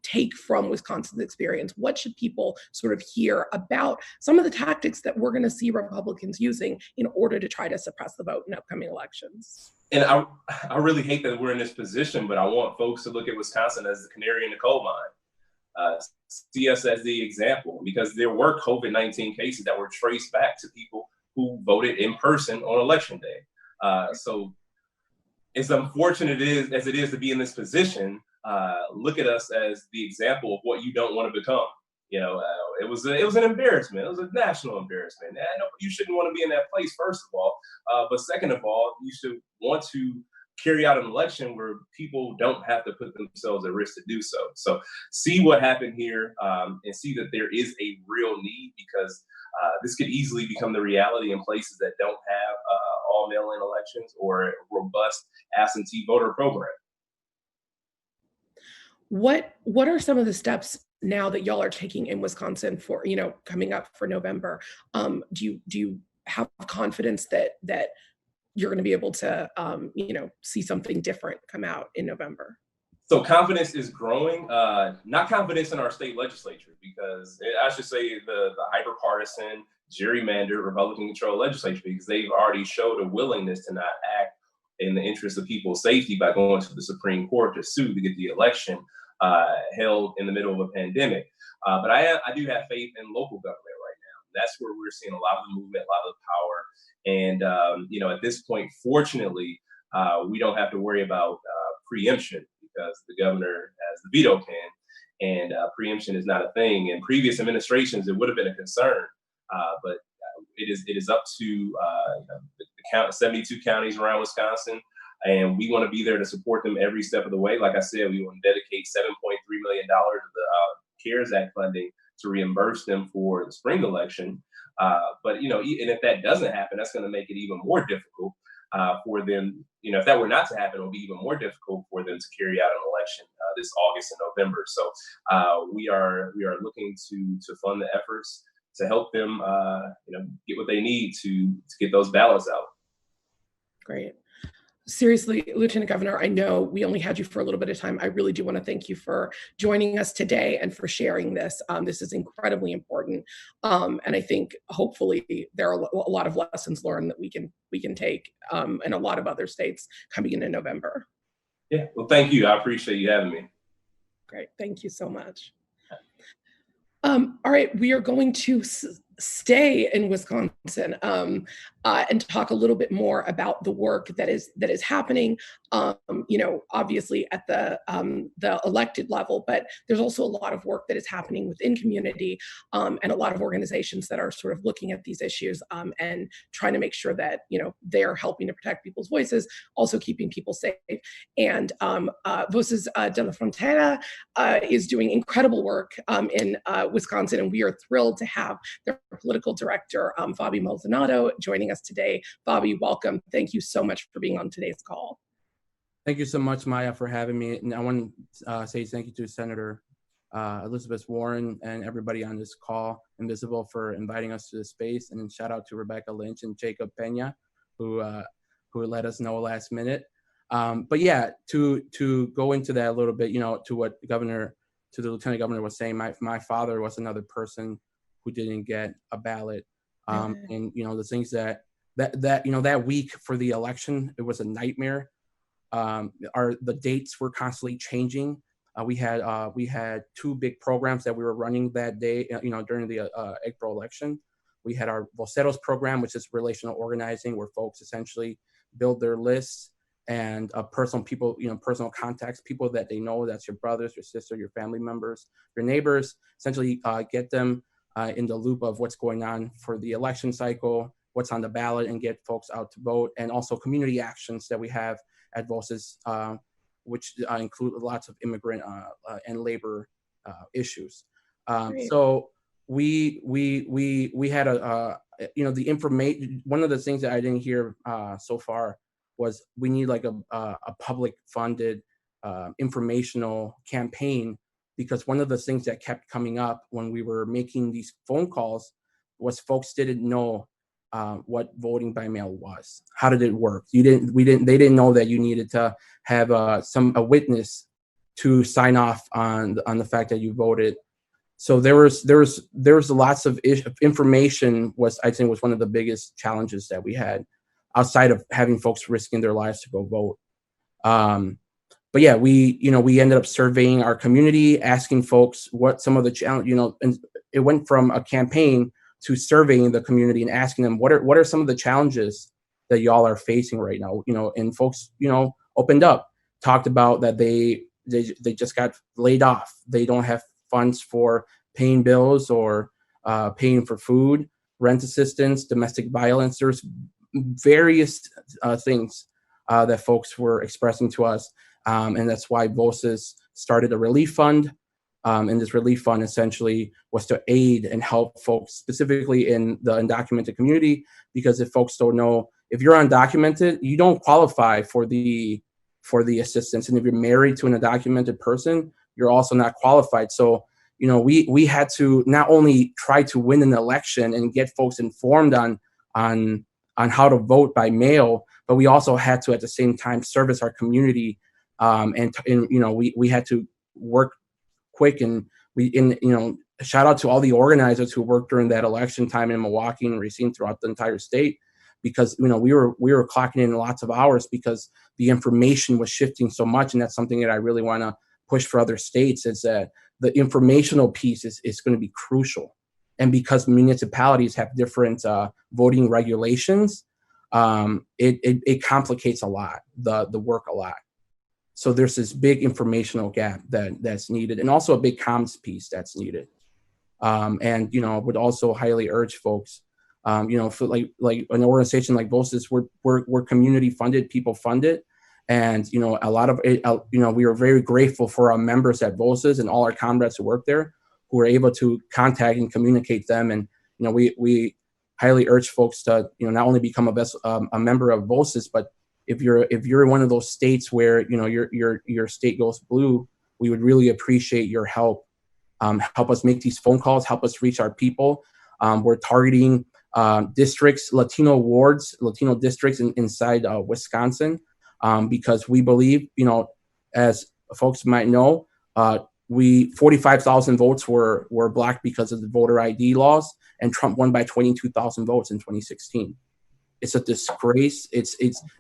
take from Wisconsin's experience. What should people sort of hear about some of the tactics that we're going to see Republicans using in order to try to suppress the vote in upcoming elections? And I really hate that we're in this position, but I want folks to look at Wisconsin as the canary in the coal mine. See us as the example, because there were COVID-19 cases that were traced back to people who voted in person on election day. So as unfortunate as it is to be in this position, look at us as the example of what you don't want to become. It was an embarrassment. It was a national embarrassment. I know you shouldn't want to be in that place, first of all. But second of all, you should want to carry out an election where people don't have to put themselves at risk to do so. So see what happened here and see that there is a real need, because this could easily become the reality in places that don't have all mail-in elections or a robust absentee voter program. What are some of the steps now that y'all are taking in Wisconsin for, coming up for November? Do you have confidence that you're going to be able to, see something different come out in November? So confidence is growing, not confidence in our state legislature, because I should say the hyper-partisan, gerrymandered, Republican-controlled legislature, because they've already showed a willingness to not act in the interest of people's safety by going to the Supreme Court to sue to get the election held in the middle of a pandemic. But I do have faith in local government right now. That's where we're seeing a lot of the movement, a lot of the power. And, at this point, fortunately, we don't have to worry about preemption, because the governor has the veto pen, and preemption is not a thing. In previous administrations, it would have been a concern, but it is up to the 72 counties around Wisconsin and we want to be there to support them every step of the way. Like I said, we want to dedicate $7.3 million of the CARES Act funding to reimburse them for the spring election. But and if that doesn't happen, that's going to make it even more difficult for them. If that were not to happen, it will be even more difficult for them to carry out an election this August and November. So we are looking to fund the efforts to help them, get what they need to get those ballots out. Great. Seriously, Lieutenant Governor, I know we only had you for a little bit of time. I really do want to thank you for joining us today and for sharing this. This is incredibly important, and I think hopefully there are a lot of lessons learned that we can take in a lot of other states coming in November. Yeah, well, thank you. I appreciate you having me. Great, thank you so much. All right, we are going to stay in Wisconsin and talk a little bit more about the work that is happening. Obviously at the elected level, but there's also a lot of work that is happening within community and a lot of organizations that are sort of looking at these issues and trying to make sure that they're helping to protect people's voices, also keeping people safe. And Voces de la Frontera is doing incredible work in Wisconsin, and we are thrilled to have their political director, Fabi Maldonado, joining us today. Fabi, welcome. Thank you so much for being on today's call. Thank you so much, Maya, for having me. And I want to say thank you to Senator Elizabeth Warren and everybody on this call, Indivisible, for inviting us to this space. And shout out to Rebecca Lynch and Jacob Pena, who let us know last minute. But yeah, to go into that a little bit, to what the Lieutenant Governor was saying, my father was another person who didn't get a ballot. And the things that week for the election, it was a nightmare. The dates were constantly changing. We had two big programs that we were running that day, during the April election. We had our Voceros program, which is relational organizing, where folks essentially build their lists and personal contacts, people that they know, that's your brothers, your sister, your family members, your neighbors, essentially get them in the loop of what's going on for the election cycle, what's on the ballot, and get folks out to vote. And also community actions that we have at Voces, which include lots of immigrant and labor issues. So we had the information. One of the things that I didn't hear so far was we need like a public funded informational campaign, because one of the things that kept coming up when we were making these phone calls was folks didn't know what voting by mail was. How did it work? They didn't know that you needed to have a witness to sign off on the fact that you voted. So there was lots of information. I think was one of the biggest challenges that we had, outside of having folks risking their lives to go vote. But yeah, we ended up surveying our community, asking folks what some of the challenge, and it went from a campaign to surveying the community and asking them what are some of the challenges that y'all are facing right now, and folks, opened up, talked about that they just got laid off. They don't have funds for paying bills or paying for food, rent assistance, domestic violence. There's various things that folks were expressing to us. And that's why Voces started a relief fund. And this relief fund essentially was to aid and help folks specifically in the undocumented community, because if folks don't know, if you're undocumented, you don't qualify for the assistance. And if you're married to an undocumented person, you're also not qualified. So, we had to not only try to win an election and get folks informed on how to vote by mail, but we also had to at the same time service our community. And we had to work quick, and shout out to all the organizers who worked during that election time in Milwaukee and Racine throughout the entire state, because we were clocking in lots of hours because the information was shifting so much. And that's something that I really want to push for other states, is that the informational piece is going to be crucial. And because municipalities have different voting regulations, it complicates a lot, the work a lot. So there's this big informational gap that's needed, and also a big comms piece that's needed. And would also highly urge folks, for like an organization like Voces, we're community funded, people funded, And, a lot of it, we were very grateful for our members at Voces and all our comrades who work there, who were able to contact and communicate them. And, we highly urge folks to, not only become a member of Voces, but if you're in one of those states where, your state goes blue, we would really appreciate your help. Help us make these phone calls, help us reach our people. We're targeting districts, Latino wards, Latino districts inside Wisconsin, because we believe, as folks might know, 45,000 votes were blocked because of the voter ID laws, and Trump won by 22,000 votes in 2016. It's a disgrace.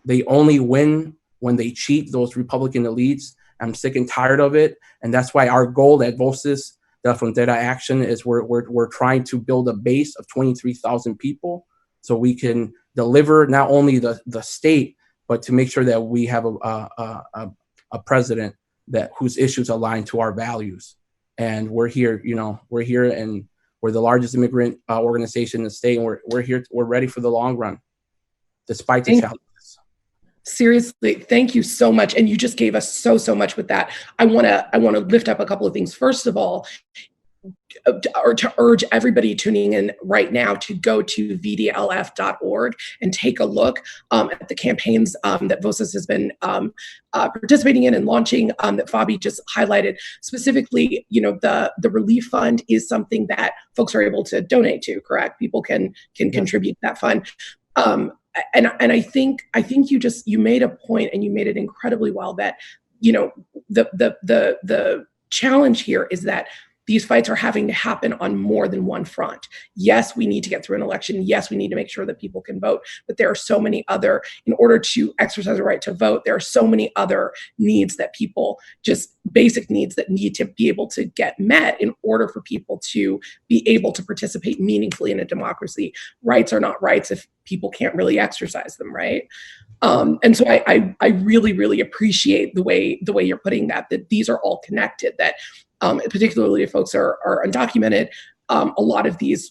They only win when they cheat, those Republican elites. I'm sick and tired of it, and that's why our goal at Voces de Frontera Action is we're trying to build a base of 23,000 people, so we can deliver not only the state, but to make sure that we have a president whose issues align to our values. And we're here, and we're the largest immigrant organization in the state, and we're here. We're ready for the long run, despite the challenges. Seriously, thank you so much. And you just gave us so much with that. I want to lift up a couple of things. First of all, to urge everybody tuning in right now to go to vdlf.org and take a look at the campaigns that Voces has been participating in and launching, that Fabi just highlighted. Specifically, the relief fund is something that folks are able to donate to, correct? People can contribute to that fund. And I think you made a point, and you made it incredibly well, that the challenge here is that these fights are having to happen on more than one front. Yes, we need to get through an election. Yes, we need to make sure that people can vote. But there are so many other, in order to exercise a right to vote, there are so many other needs that people, just basic needs that need to be able to get met in order for people to be able to participate meaningfully in a democracy. Rights are not rights if people can't really exercise them, right? And so I really appreciate the way you're putting that these are all connected, that particularly if folks are undocumented, a lot of these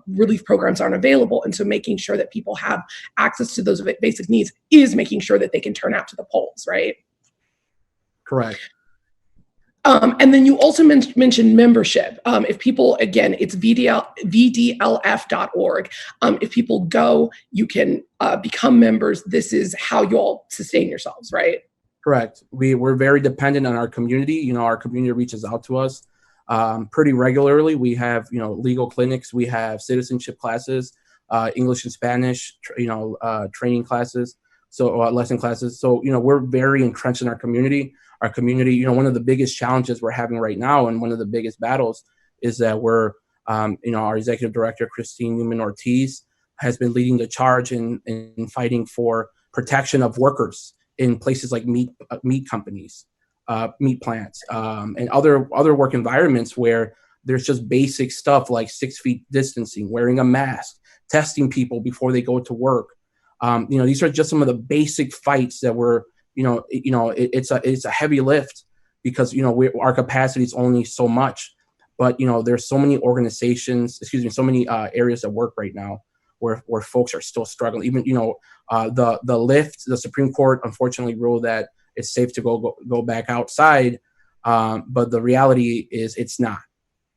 relief programs aren't available. And so making sure that people have access to those basic needs is making sure that they can turn out to the polls, right? Correct. And then you also mentioned membership. If people, again, it's vdlf.org. If people go, you can become members. This is how you all sustain yourselves, right? Correct. We're very dependent on our community. Our community reaches out to us pretty regularly. We have, legal clinics. We have citizenship classes, English and Spanish, training classes, so lesson classes. So, we're very entrenched in our community. Our community, one of the biggest challenges we're having right now, and one of the biggest battles, is that we're, our executive director, Christine Newman Ortiz, has been leading the charge in fighting for protection of workers in places like meat companies, meat plants, and other work environments where there's just basic stuff like 6 feet distancing, wearing a mask, testing people before they go to work. These are just some of the basic fights that we're, it's a heavy lift, because our capacity is only so much. But there's so many organizations, so many areas of work right now where folks are still struggling. Even the Supreme Court unfortunately ruled that it's safe to go back outside, but the reality is it's not.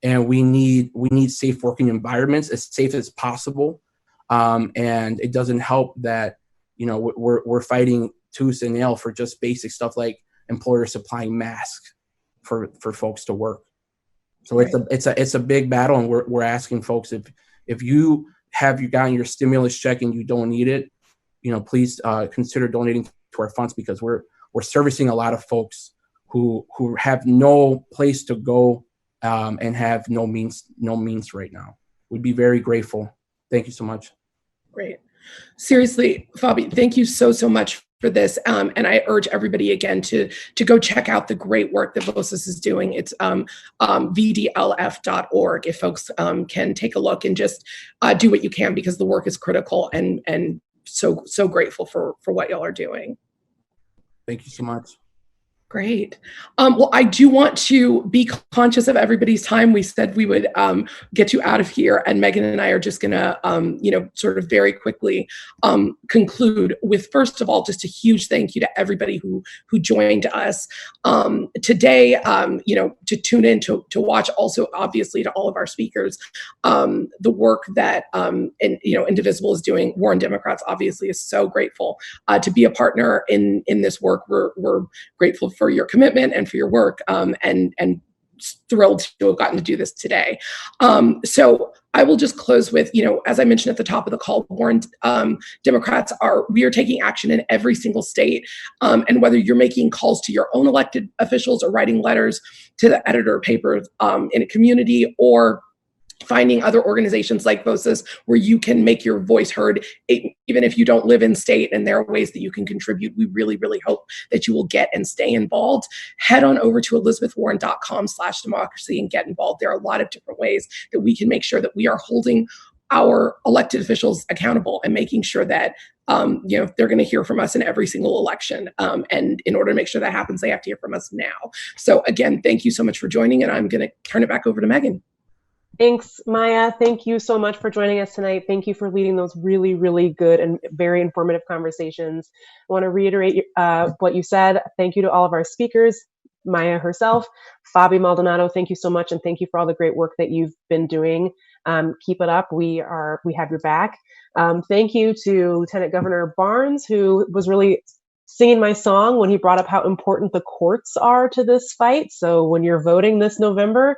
And we need safe working environments, as safe as possible. And it doesn't help that we're fighting tooth and nail for just basic stuff like employers supplying masks for folks to work. So right. It's a big battle, and we're asking folks, if you gotten your stimulus check and you don't need it, please consider donating to our funds, because we're servicing a lot of folks who have no place to go and have no means right now. We'd be very grateful. Thank you so much. Great. Seriously, Fabi, thank you so much for this. And I urge everybody again to go check out the great work that Voces is doing. It's vdlf.org. If folks can take a look and just do what you can, because the work is critical, and so grateful for what y'all are doing. Thank you so much. Great. Well, I do want to be conscious of everybody's time. We said we would get you out of here, and Megan and I are just going to, sort of very quickly conclude with, first of all, just a huge thank you to everybody who joined us today. To tune in to watch. Also, obviously, to all of our speakers, the work that Indivisible is doing. War on Democrats obviously is so grateful to be a partner in this work. We're grateful for your commitment and for your work, and thrilled to have gotten to do this today. So I will just close with, as I mentioned at the top of the call, War on Democrats we are taking action in every single state. And whether you're making calls to your own elected officials or writing letters to the editor of papers in a community, or finding other organizations like VOSIS where you can make your voice heard, even if you don't live in state, and there are ways that you can contribute. We really, really hope that you will get and stay involved. Head on over to elizabethwarren.com/democracy and get involved. There are a lot of different ways that we can make sure that we are holding our elected officials accountable and making sure that they're going to hear from us in every single election. And in order to make sure that happens, they have to hear from us now. So again, thank you so much for joining, and I'm going to turn it back over to Megan. Thanks, Maya. Thank you so much for joining us tonight. Thank you for leading those really, really good and very informative conversations. I want to reiterate what you said. Thank you to all of our speakers, Maya herself, Fabi Maldonado. Thank you so much, and thank you for all the great work that you've been doing. Keep it up. We have your back. Thank you to Lieutenant Governor Barnes, who was really singing my song when he brought up how important the courts are to this fight. So when you're voting this November,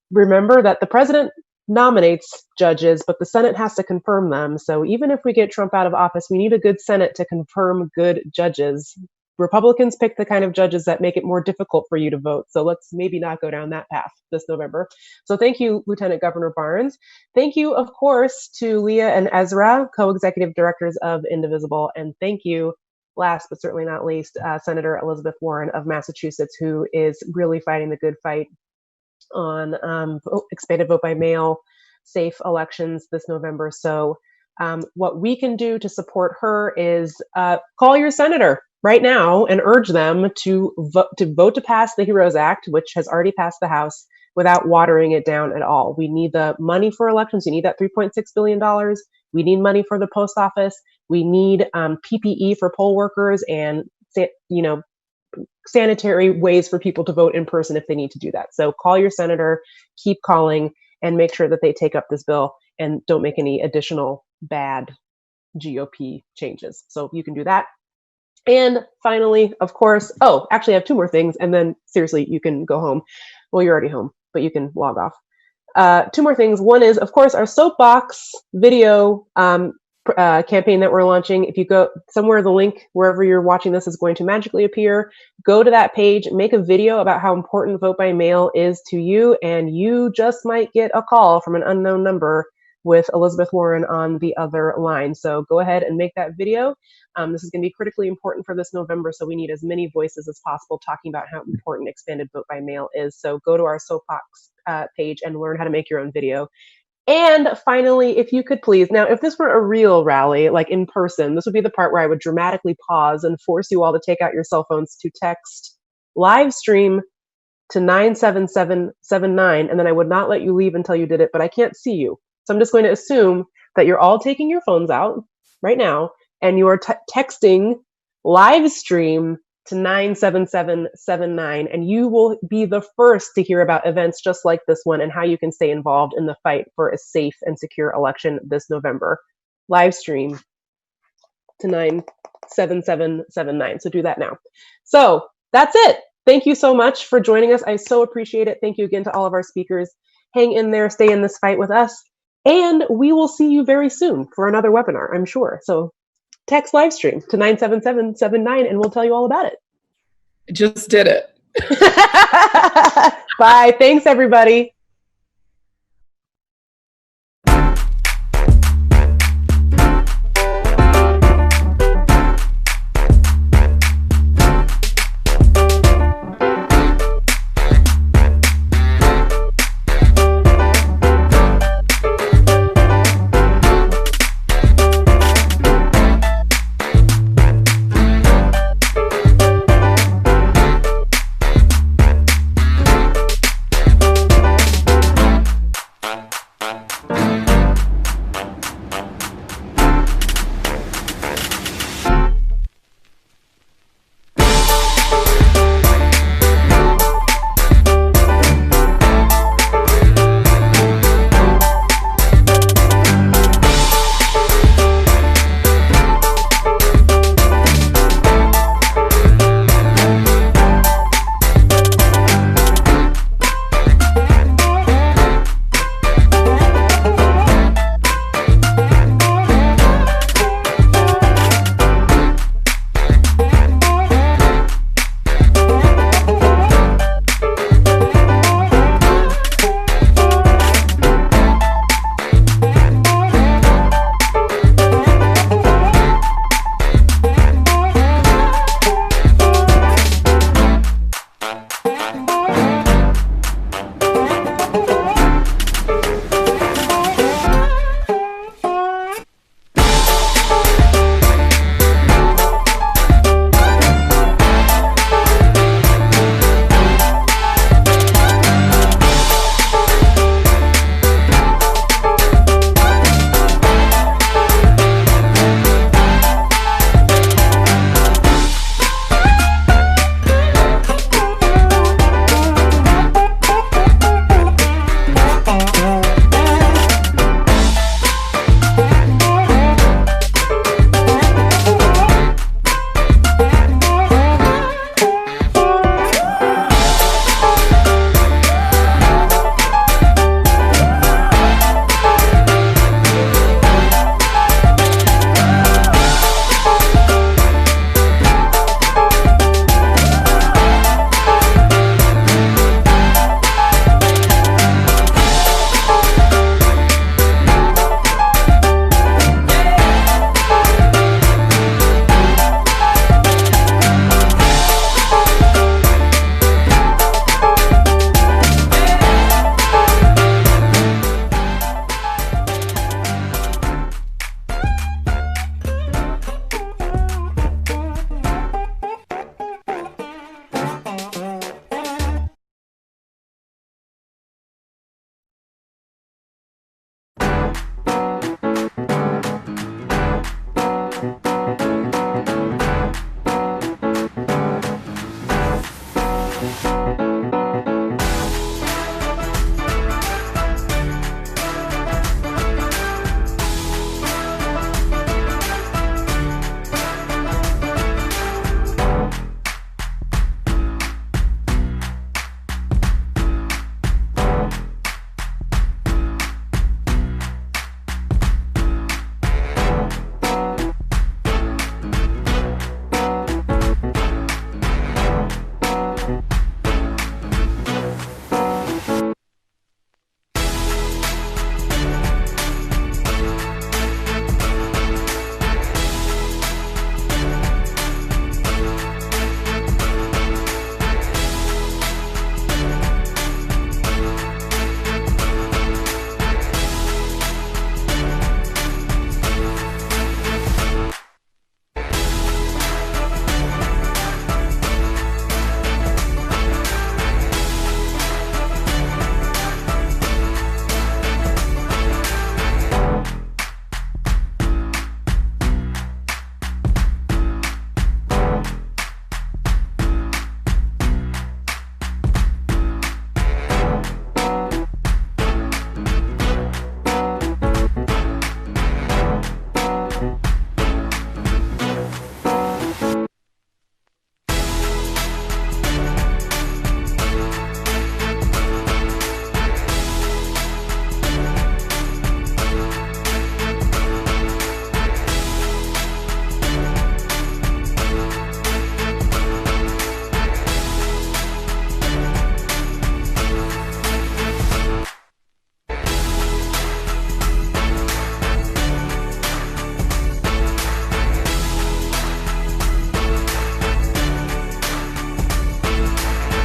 remember that the president nominates judges, but the Senate has to confirm them. So even if we get Trump out of office, we need a good Senate to confirm good judges. Republicans pick the kind of judges that make it more difficult for you to vote. So let's maybe not go down that path this November. So thank you, Lieutenant Governor Barnes. Thank you, of course, to Leah and Ezra, co-executive directors of Indivisible. And thank you, last but certainly not least, Senator Elizabeth Warren of Massachusetts, who is really fighting the good fight on expanded vote by mail, safe elections this November. So what we can do to support her is call your senator right now and urge them to vote to pass the HEROES Act, which has already passed the House, without watering it down at all. We need the money for elections. We need that $3.6 billion. We need money for the post office. We need PPE for poll workers and sanitary ways for people to vote in person if they need to do that. So call your senator, keep calling, and make sure that they take up this bill and don't make any additional bad GOP changes. So you can do that. And finally, of course, actually I have two more things, and then seriously, you can go home. Well, you're already home, but you can log off. Two more things. One is, of course, our soapbox video campaign that we're launching. If you go somewhere, the link wherever you're watching this is going to magically appear. Go to that page, make a video about how important vote by mail is to you, and you just might get a call from an unknown number with Elizabeth Warren on the other line. So go ahead and make that video. This is going to be critically important for this November, so we need as many voices as possible talking about how important expanded vote by mail is. So go to our soapbox page and learn how to make your own video. And finally, if you could please, now, if this were a real rally, like in person, this would be the part where I would dramatically pause and force you all to take out your cell phones to text live stream to 97779, and then I would not let you leave until you did it, but I can't see you. So I'm just going to assume that you're all taking your phones out right now, and you are texting live stream to 97779, and you will be the first to hear about events just like this one and how you can stay involved in the fight for a safe and secure election this November. Live stream to 97779. So do that now. So that's it. Thank you so much for joining us. I so appreciate it. Thank you again to all of our speakers. Hang in there, stay in this fight with us, and we will see you very soon for another webinar, I'm sure. So text live stream to 97779 and we'll tell you all about it. I just did it. Bye. Thanks, everybody. you.